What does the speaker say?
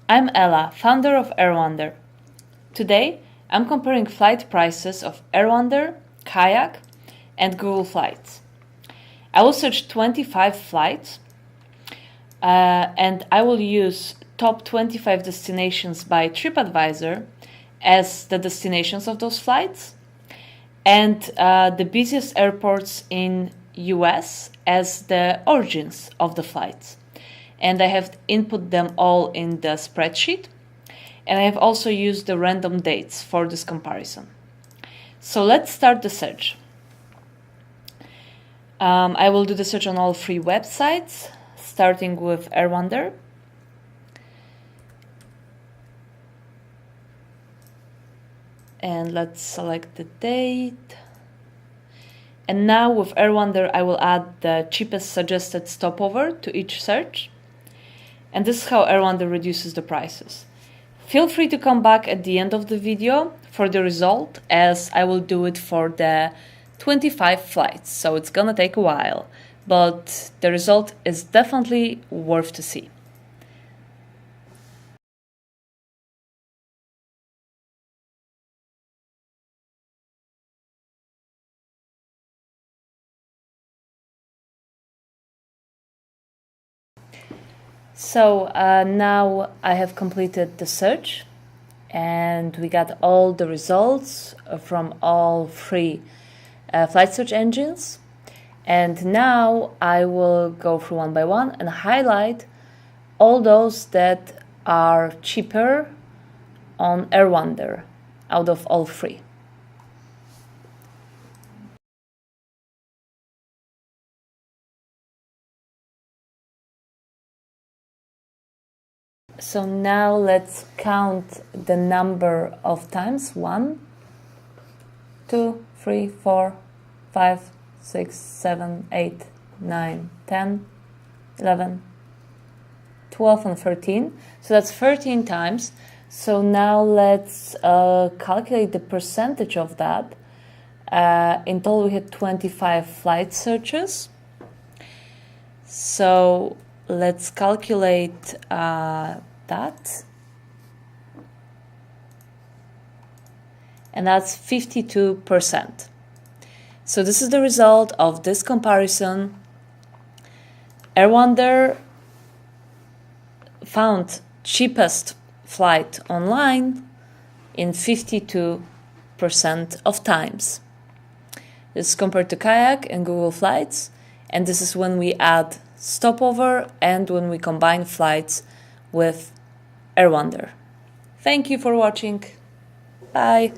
I'm Ella, founder of AirWander. Today, I'm comparing flight prices of AirWander, Kayak, and Google Flights. I will search 25 flights, and I will use top 25 destinations by TripAdvisor as the destinations of those flights, and the busiest airports in US as the origins of the flights. And I have input them all in the spreadsheet. And I have also used the random dates for this comparison. So let's start the search. I will do the search on all three websites, starting with AirWander. And let's select the date. And now with AirWander, I will add the cheapest suggested stopover to each search. And this is how AirWander reduces the prices. Feel free to come back at the end of the video for the result, as I will do it for the 25 flights, so it's gonna take a while, but the result is definitely worth to see. So now I have completed the search and we got all the results from all three flight search engines. And now I will go through one by one and highlight all those that are cheaper on AirWander out of all three. So now let's count the number of times. 1, 2, 3, 4, 5, 6, 7, 8, 9, 10, 11, 12, and 13. So that's 13 times. So now let's calculate the percentage of that. In total, we had 25 flight searches. So let's calculate that. And that's 52%. So this is the result of this comparison. AirWander found cheapest flight online in 52% of times. This is compared to Kayak and Google Flights, and this is when we add stopover and when we combine flights with AirWander. Thank you for watching. Bye.